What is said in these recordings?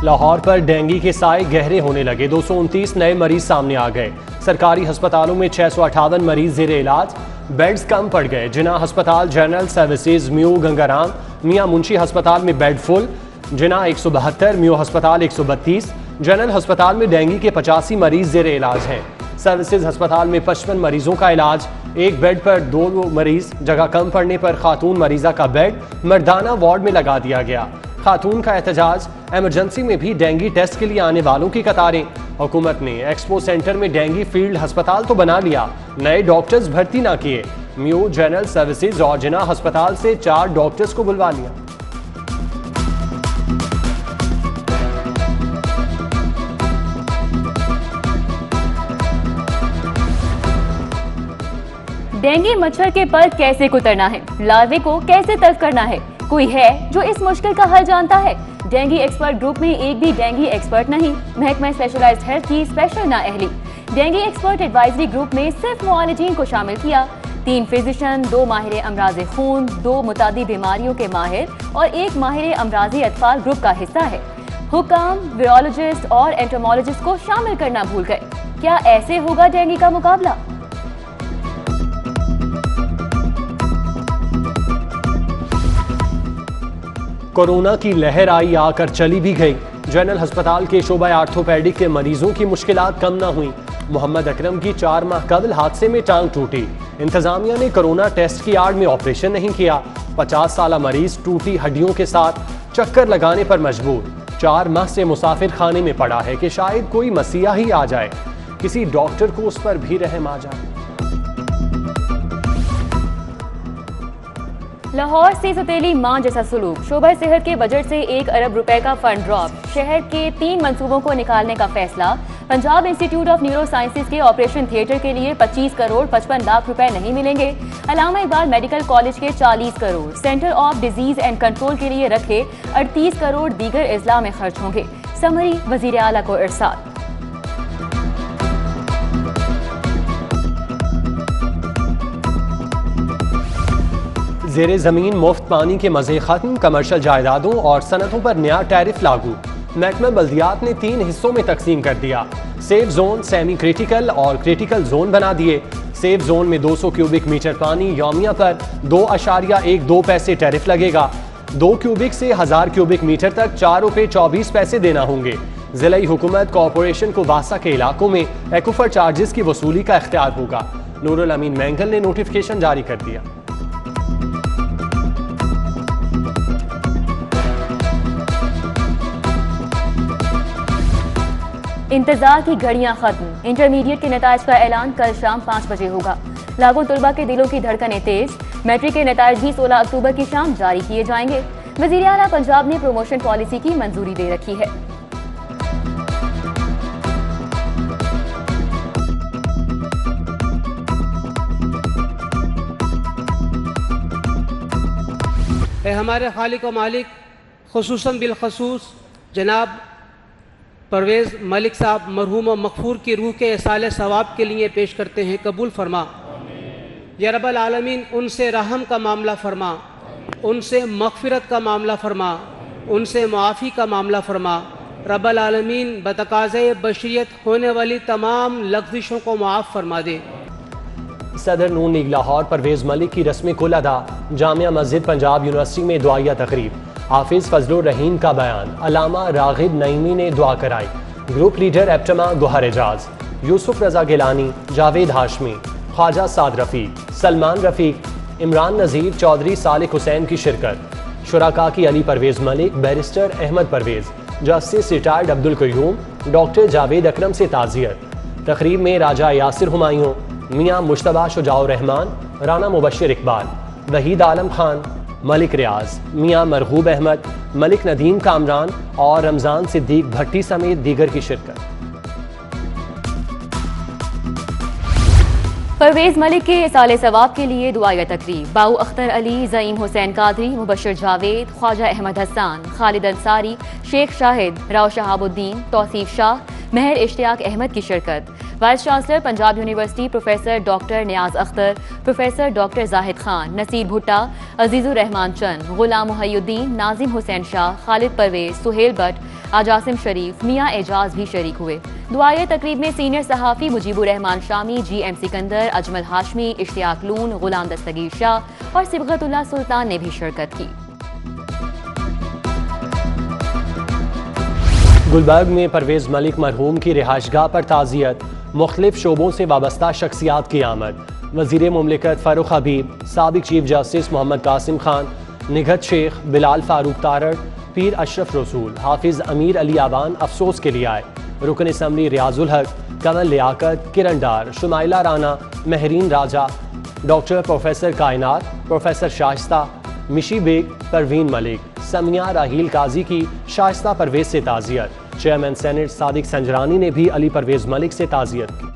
लाहौर पर डेंगू के साए गहरे होने लगे। 229 नए मरीज सामने आ गए। सरकारी अस्पतालों में 658 मरीज जेरे इलाज। बेड्स कम पड़ गए। जिना अस्पताल, जनरल सर्विसेज, म्यू गंगाराम, मियां मुंशी अस्पताल में बेड फुल। जिना 172, म्यू अस्पताल 132। जनरल अस्पताल में डेंगू के 85 मरीज जेरे इलाज हैं। सर्विसेज अस्पताल में 55 मरीजों का इलाज। एक बेड पर 2 मरीज। जगह कम पड़ने पर खातून मरीजा का बेड मर्दाना वार्ड में लगा दिया गया। खातून का एहतजाज। इमरजेंसी में भी डेंगू टेस्ट के लिए आने वालों की कतारें। हुकूमत ने एक्सपो सेंटर में डेंगू फील्ड अस्पताल तो बना लिया, नए डॉक्टर्स भर्ती ना किए। म्यू, जनरल सर्विसेज और जिना अस्पताल से 4 डॉक्टर्स को बुलवा लिया। डेंगू मच्छर के पर कैसे कुतरना है, लार्वे को कैसे तल्फ करना है, कोई है जो इस मुश्किल का हल जानता है? डेंगू एक्सपर्ट ग्रुप में एक भी डेंगू एक्सपर्ट नहीं। महकमा स्पेशलाइज्ड हेल्थ की स्पेशल नाअहली। डेंगू एक्सपर्ट एडवाइजरी ग्रुप में सिर्फ मुआलिजीन को शामिल किया। 3 फिजिशियन, 2 माहिर अमराज खून, 2 मुतादी बीमारियों के माहिर और 1 माहिर अमराजी अतफाल ग्रुप का हिस्सा है। हुकाम, वीरोलॉजिस्ट और एंटोमोलॉजिस्ट को शामिल करना भूल गए। क्या ऐसे होगा डेंगू का मुकाबला? कोरोना की लहर आई, आकर चली भी गई। जनरल अस्पताल के शोबा आर्थोपेडिक के मरीजों की मुश्किलात कम न हुई। मोहम्मद अकरम की 4 माह कबल हादसे में टांग टूटी। इंतजामिया ने कोरोना टेस्ट की आड़ में ऑपरेशन नहीं किया। 50 साल मरीज टूटी हड्डियों के साथ चक्कर लगाने पर मजबूर। 4 माह से मुसाफिर खाने में पड़ा है कि शायद कोई मसीहा ही आ जाए, किसी डॉक्टर को उस पर भी रहम आ जाए। लाहौर से सतीली मां जैसा सुलूक। शोबा सेहत के बजट से 1 अरब रुपए का फंड ड्रॉप। शहर के 3 मंसूबों को निकालने का फैसला। Punjab institute of neuro sciences के ऑपरेशन थिएटर के लिए 25 करोड़ 55 लाख रुपए नहीं मिलेंगे। अल्लामा इकबाल मेडिकल कॉलेज के 40 crore. Centre of disease and control के लिए रखे 38 करोड़ दीगर अजला में खर्च होंगे। समरी वजीर आला को इरसाल। ज़ेरे ज़मीन मुफ्त पानी के मज़े खत्म। कमर्शियल जायदादों और सनतों पर नया टैरिफ लागू। महकमा बल्दियात ने 3 हिस्सों में तकसीम कर दिया। सेफ जोन, सेमी क्रिटिकल और क्रिटिकल जोन बना दिए। सेफ जोन में 200 क्यूबिक मीटर पानी यौमिया पर 2.12 पैसे टैरिफ लगेगा। 2 क्यूबिक से 1000 क्यूबिक मीटर तक 4 रुपये 24 पैसे देना होंगे। ज़िलाई हुकूमत कॉरपोरेशन को वासा के इलाकों में एक्वाफर चार्जेस की वसूली का इख्तियार होगा। नूरुल अमीन मैंगल ने नोटिफिकेशन जारी कर दिया। इंतजार की घड़ियां खत्म। इंटरमीडिएट के नताज का ऐलान कल शाम 5 बजे होगा। लागू तलबा के दिलों की धड़कनें तेज। मैट्रिक के नताज भी 16 अक्टूबर की शाम जारी किए जाएंगे। वज़ीर आला पंजाब ने प्रमोशन पॉलिसी की मंजूरी दे रखी है। हमारे खालिक व मालिक खुसूसन बिलखसूस जनाब परवेज़ मलिक साहब मरहूम व मग़फ़ूर की रूह के इसाले सवाब के लिए पेश करते हैं, कबूल फरमा। या रब्बल आलमीन उनसे रहम का मामला फरमा, उनसे मग़फ़िरत का मामला फरमा, उनसे मुआफ़ी का मामला फरमा। रब्बल आलमीन बतकाज़े बशरियत होने वाली तमाम लग़ज़िशों को मुआफ़ फरमा दे। सदर नून लीग लाहौर परवेज़ मलिक की रस्म कुल अदा। जामिया मस्जिद पंजाब यूनिवर्सिटी में दुआया तकरीब। हाफिज फजलुर रहीम का बयान। अलामा रागिब नईमी ने दुआ कराई। ग्रुप लीडर एप्टमा गोहर एजाज, यूसुफ रजा गिलानी, जावेद हाशमी, ख्वाजा साद रफ़ीक, सलमान रफ़ीक, इमरान नज़ीर, चौधरी सालिक हुसैन की शिरकत। शुराका की Ali Pervaiz Malik, barrister Ahmed Pervaiz, justice retired Abdul Qayyum, doctor Javed Akram से ताज़ियत। तकरीब में राजा यासिर हुमायूं, मियाँ मुश्तबा शुजाउर रहमान, राना मुबश्शिर इकबाल, वहीद आलम खान, मलिक रियाज, मियाँ मरगूब अहमद, मलिक नदीम कामरान और रमज़ान सिद्दीक भट्टी समेत दीगर की शिरकत। परवेज़ मलिक के इसाले सवाब के लिए दुआया तकरीब। बाऊ अख्तर अली, ज़ईम हुसैन कादरी, मुबश्शिर जावेद, ख्वाजा अहमद हसन, खालिद अंसारी, शेख शाहिद, राव शहाबुद्दीन, तौसीफ शाह, महर इश्तियाक अहमद की शिरकत। Vice chancellor Punjab university professor doctor Niaz Akhtar, professor doctor Zahid Khan, Naseer Bhutta, Azizur Rahman चंद, गुलाम मुहय्युद्दीन, नाजिम हुसैन शाह, खालिद परवेज, सुहेल भट्ट, आज आसिम शरीफ, मियां एजाज भी शरीक हुए। दुआए तकरीब में सीनियर सहाफ़ी मुजीबुर रहमान शामी, GM सिकंदर, अजमल हाशमी, इश्तियाक लून, गुलाम दस्तगीर शाह और सिबगतुल्लाह सुल्तान ने भी शिरकत की। गुलबर्ग में परवेज मलिक मरहूम की रिहाइशगाह पर ताज़ियत, मुख्तलिफ शोबों से वाबस्ता शख्सियात की आमद। वज़ीर मुमलिकत फ़ारूक हबीब, साबिक चीफ जस्टिस मोहम्मद कासिम खान, निगहत शेख, बिलाल फारूक तारड़, पीर अशरफ रसूल, हाफिज़ अमीर अली आवान अफसोस के लिए आए। रुकन असम्बली रियाजुल हक, कमल लियाकत, किरण डार, शुमाइला राना, महरीन राजा, डॉक्टर प्रोफेसर कायनात, प्रोफेसर शाइस्ता, मिशी बेग, परवीन मलिक, समिया राहील काजी की शाइस्ता परवेज से ताज़ियत। चेयरमैन सेनेट सादिक संजरानी ने भी अली परवेज मलिक से ताज़ियत की।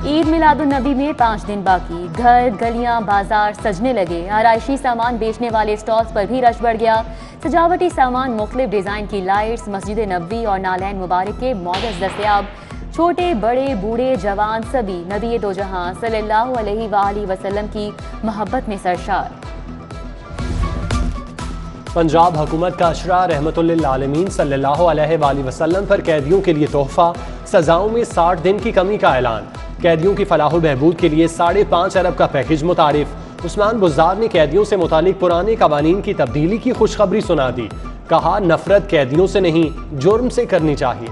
ईद मिलादुन्नबी में 5 दिन बाकी, घर, गलियां, बाजार सजने लगे। आराइशी सामान बेचने वाले स्टॉल्स पर भी रश बढ़ गया। सजावटी सामान, मुख्तलिफ डिज़ाइन की लाइट्स, मस्जिद नबवी और नालैन मुबारक के मॉडल्स दस्तयाब। छोटे बड़े बूढ़े जवान सभी नबी दो जहां सल्लल्लाहु अलैहि वसल्लम की मोहब्बत में सरशार। पंजाब हुकूमत का अशरा रहमतुल्लिल आलमीन सल्लल्लाहु अलैहि वसल्लम पर कैदियों के लिए तोहफा, सजाओं में 60 दिन की कमी का ऐलान। कैदियों की फलाह बहबूद के लिए 5.5 अरब का पैकेज मुतारिफ। उस्मान बुज़दार ने कैदियों से मुतालिक पुराने कवानीन की तब्दीली की खुशखबरी सुना दी। कहा, नफरत कैदियों से नहीं, जुर्म से करनी चाहिए।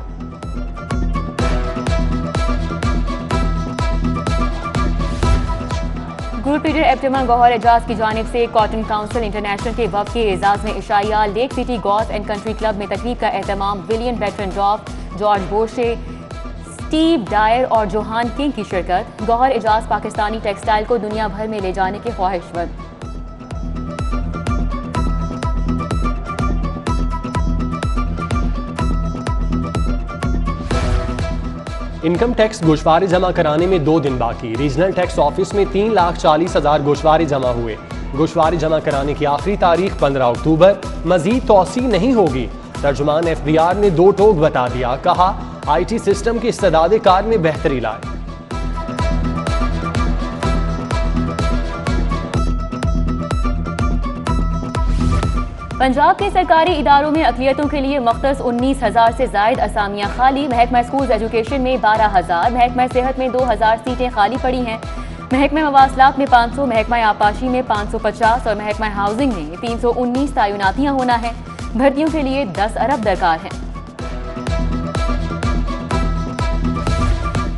ग्रुप लीडर एप्टमा गौहर एजाज की जानिब से कॉटन काउंसिल इंटरनेशनल के वफ़द के एजाज में इशाया। Lake city golf and country club में तकरीब का एहतमाम। विलियन वेटरन डॉफ, जॉर्ज बोशे, स्टीव डायर और जोहान किंग की शिरकत। गौहर एजाज पाकिस्तानी टेक्सटाइल को दुनिया भर में ले जाने के ख्वाहिशमंद। इनकम टैक्स गोशवारे जमा कराने में 2 दिन बाकी। रीजनल टैक्स ऑफिस में 3,40,000 गोशवारे जमा हुए। गोशवारे जमा कराने की आखिरी तारीख 15 अक्टूबर। मजीद तोसी नहीं होगी। तर्जुमान FBR ने 2 टोक बता दिया। कहा, IT सिस्टम की इस्तेदाद कार में बेहतरी लाए। पंजाब के सरकारी इदारों में अक़लियतों के लिए मख्तस 19,000 से ज़ायद असामियाँ खाली। महकमा स्कूल एजुकेशन में 12,000, महकमा सेहत में 2,000 सीटें खाली पड़ी हैं। महकमा मवासलात में 500, महकमा आपाशी में 550 और महकमा हाउसिंग में 319 तैनातियाँ होना है। भर्तियों के लिए 10 अरब दरकार हैं।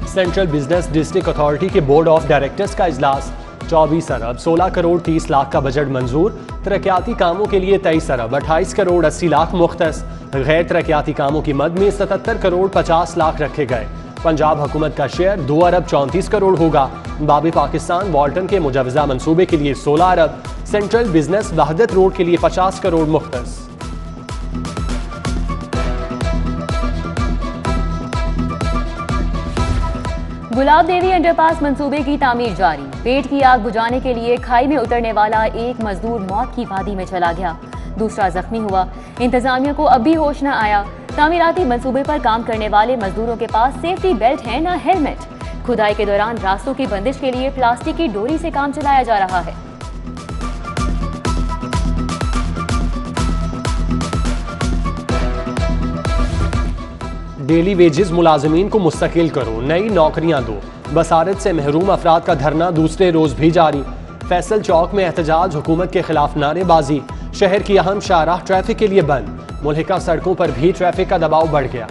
सेंट्रल बिजनेस डिस्ट्रिक्ट अथॉरिटी के बोर्ड ऑफ डायरेक्टर्स का इजलास। 24 अरब 16 करोड़ 30 लाख का बजट मंजूर। तरक्याती कामों के लिए 23 अरब 28 करोड़ 80 लाख मुख्तस। गैर तरक्याती कामों की मद में 77 करोड़ 50 लाख रखे गए। पंजाब हुकूमत का शेयर 2 अरब 34 करोड़ होगा। बाबे पाकिस्तान वॉल्टन के मुजवजा मंसूबे के लिए 16 अरब। सेंट्रल बिजनेस वहदत रोड के लिए 50 करोड़ मुख्तस। गुलाब देवी अंडरपास मंसूबे की तामीर जारी। पेट की आग बुझाने के लिए खाई में उतरने वाला एक मजदूर मौत की वादी में चला गया, दूसरा जख्मी हुआ। इंतजामिया को अब भी होश न आया। तामीराती मंसूबे पर काम करने वाले मजदूरों के पास सेफ्टी बेल्ट है न हेलमेट। खुदाई के दौरान रास्तों की बंदिश के लिए प्लास्टिक की डोरी से काम चलाया जा रहा है। डेली वेजेस मुलाजमीन को मुस्तकिल करो, नई नौकरियां दो। बसारत से महरूम अफराद का धरना दूसरे रोज भी जारी। फैसल चौक में एहतजाज, हुकूमत के खिलाफ नारेबाजी। शहर की अहम शाहराह ट्रैफिक के लिए बंद। मुल्हिका सड़कों पर भी ट्रैफिक का दबाव बढ़ गया।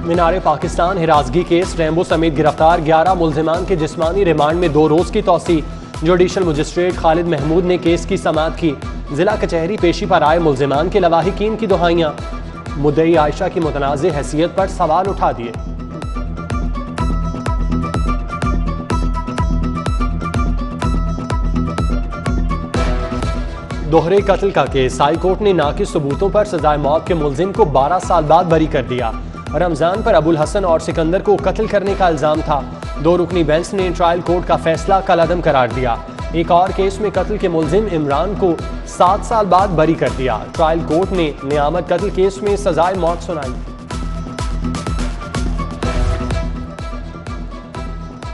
मीनार पाकिस्तान हिरासगी केस, रैम्बो समेत गिरफ्तार 11 मुल्जिमान के जिस्मानी रिमांड में 2 रोज की तौसी। जुडिशल मजिस्ट्रेट खालिद महमूद ने केस की समाअत की। जिला कचहरी पेशी पर आए मुल्जिमान के लवाहिकीन की दुहाइयां। मुद्दई आयशा की मुतनाज़ हैसियत पर सवाल उठा दिए। दोहरे कत्ल का केस, हाई कोर्ट ने नाकिस सबूतों पर सजाए मौत के मुल्जिम को 12 साल बाद बरी कर दिया। रमजान पर अबुल हसन और सिकंदर को कत्ल करने का इल्जाम था। 2 रुकनी बेंच ने ट्रायल कोर्ट का फैसला कलअदम करार दिया। एक और केस में कत्ल के मुल्जिम इमरान को 7 साल बाद बरी कर दिया। ट्रायल कोर्ट ने नियामत कत्ल केस में सजाए मौत सुनाई।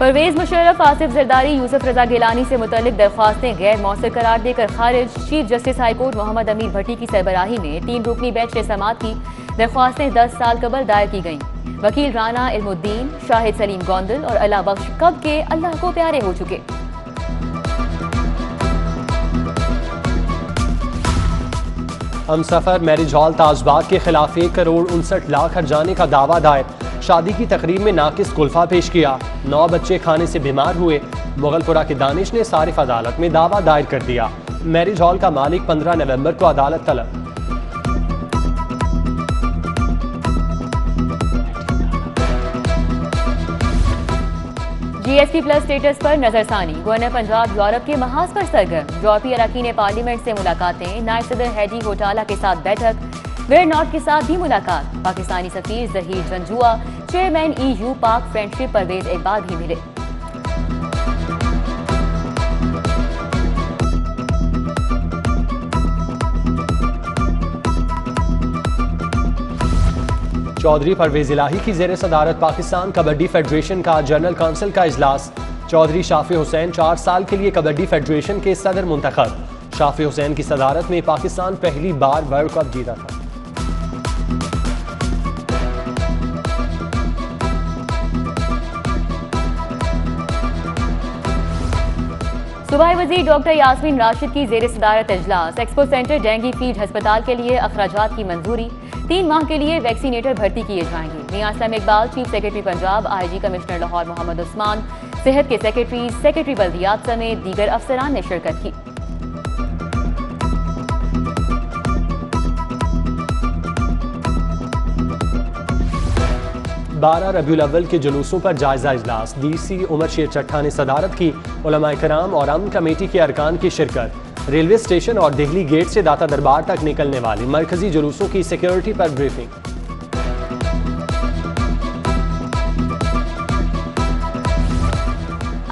परवेज मुशर्रफ, आसिफ जरदारी, यूसुफ रजा गिलानी से मुतल्लिक दरख्वास्तें गैर मौसर करार देकर खारिज। Chief justice high court Muhammad Ameer भट्टी की सरबराही में 3 रुकनी बेंच ने समाअत की। दरख्वास्तें 10 साल कबल दायर की गईं। वकील राना इल्मुद्दीन, शाहिद सलीम गोंदल और अल्लाह बख्श कब के अल्लाह को प्यारे हो चुके। हमसफर मैरिज हॉल ताजबाग के खिलाफ 1 करोड़ 59 लाख हर्जाने का दावा दायर। शादी की तकरीब में नाकिस कुल्फा पेश किया। 9 बच्चे खाने से बीमार हुए। मुगलपुरा के दानिश ने सारिफ अदालत में दावा दायर कर दिया। मैरिज हॉल का मालिक 15 नवंबर को अदालत तलब। GSP प्लस स्टेटस पर नजरसानी। गवर्नर पंजाब यूरोप के महाज पर सरगर्म। यूरोपीय अरकान पार्लियामेंट से मुलाकातें। नायब सदर हैडी घोटाला के साथ बैठक। वेयर नॉट के साथ भी मुलाकात। पाकिस्तानी सफीर जहीर जंजुआ, चेयरमैन EU पाक फ्रेंडशिप परवेज इकबाल भी मिले। चौधरी परवेज इलाही की जेर सदारत पाकिस्तान कबड्डी फेडरेशन का जनरल काउंसिल का इजलास। चौधरी शाफी हुसैन 4 साल के लिए कबड्डी फेडरेशन के सदर मुंतखब। शाफी हुसैन की सदारत में पाकिस्तान पहली बार वर्ल्ड कप जीता था। सूबाई वज़ीर डॉक्टर यास्मीन राशिद की जेर सदारत इजलास। एक्सपो सेंटर डेंगी फील्ड अस्पताल के लिए अखराजात की मंजूरी। 3 माह के लिए वैक्सीनेटर भर्ती किए जाएंगे। Mian Aslam Iqbal, chief secretary Punjab, IG commissioner Lahore Muhammad Usman, सेहत के सेक्रेटरी बल्दियात समेत दीगर अफसरान ने शिरकत की। बारह रबीउल अव्वल के जुलूसों पर जायजा इजलास। DC उमर शेर चट्ठा ने सदारत की। उलमाए कराम और अमन कमेटी के अरकान की शिरकत। रेलवे स्टेशन और दिल्ली गेट से दाता दरबार तक निकलने वाले मरकजी जुलूसों की सिक्योरिटी पर ब्रीफिंग।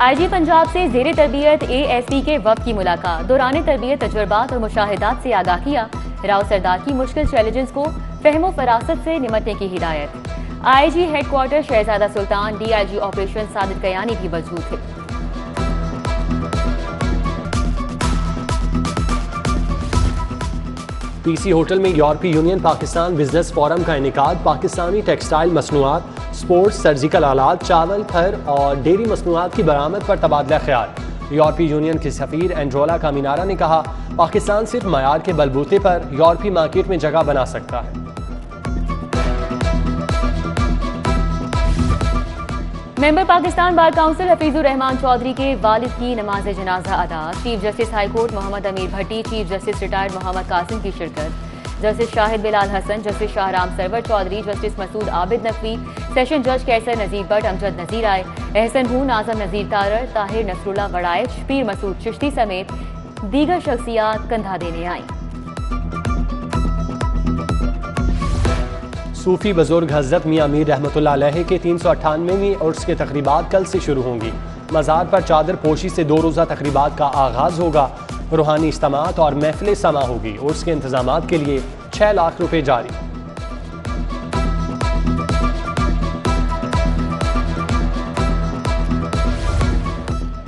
IG पंजाब से जेर तरबियत ASP के वक्त की मुलाकात। दौरान तरबियत तजुर्बात और मुशाहिदात से आगाह किया। राव सरदार की मुश्किल चैलेंजेस को फहमो फरासत से निमटने की हिदायत। IG हेडक्वार्टर शहजादा सुल्तान, DIG ऑपरेशन सादिक कयानी भी मौजूद थे। PC होटल में यूरोपीय यूनियन पाकिस्तान बिजनेस फोरम का इनेकाद। पाकिस्तानी टेक्सटाइल मसनूआत, स्पोर्ट्स, सर्जिकल आलात, चावल, फर और डेयरी मसनूआत की बरामद पर तबादला ख्याल। यूरोपीय यूनियन के सफीर एंड्रोला कामिनारा ने कहा, पाकिस्तान सिर्फ मयार के बलबूते पर यूरोपीय मार्केट में जगह बना सकता है। Member Pakistan bar council Hafeezur Rehman Chaudhry के वालिद की नमाज जनाजा अदा। Chief justice high court Muhammad Ameer Bhatti, chief justice retired Muhammad Qasim की शिरकत। Justice Shahid Bilal Hassan, justice Shahram Sarwar Chaudhry, justice Masood Abid Naqvi, session जज कैसर नजीर बट, अमजद नजीर आए, एहसन हून, आजम नजीर तारर, ताहिर नसरुल्लाह वड़ाइच, पीर मसूद चिश्ती समेत दीगर शख्सियात कंधा देने आई। सूफी बुजुर्ग हज़रत मियां मीर रहमतुल्लाह अलैह के 398वीं उर्स के तकरीबात कल से शुरू होंगी। मज़ार पर चादर पोशी से 2 रोज़ा तकरीबात का आगाज़ होगा। रूहानी इज्तिमात और महफिल समा होगी। उर्स के इंतजामात के लिए 6 लाख रुपए जारी।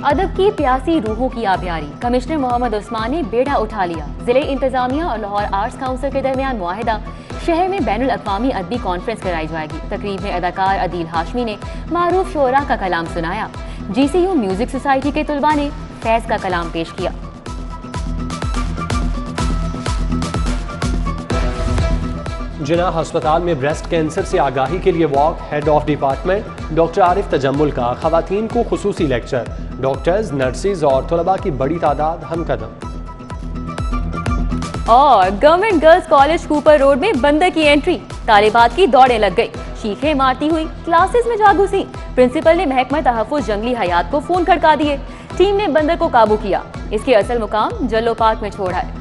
अदब की प्यासी रूहों की आबियारी। कमिश्नर मोहम्मद उस्मान ने बेड़ा उठा लिया। जिले इंतजामिया और लाहौर आर्ट्स काउंसिल के दरमियान मुआहिदा। शहर में बैनुल अक़वामी अदबी कॉन्फ्रेंस कराई जाएगी। तकरीब में अदाकार अदील हाशमी ने मारूफ शोरा का कलाम सुनाया। GCU म्यूजिक सोसाइटी के तुलबा ने फैज़ का कलाम पेश किया। जिना अस्पताल में ब्रेस्ट कैंसर से आगाही के लिए walk. Head of department doctor Arif Tajammul का खवातीन को खुसूसी लेक्चर। डॉक्टर्स, नर्सेज और तलबा की बड़ी तादाद हमकदम। और government girls college Cooper road में बंदर की एंट्री। तालिबात की दौड़ें लग गई। चीखें मारती हुई क्लासेस में जा घुसी। प्रिंसिपल ने महकमा तहफ़्फ़ुज़ जंगली हयात को फोन खड़का दिए। टीम ने बंदर को काबू किया। इसके असल मुकाम जल्लो पार्क में छोड़ा है।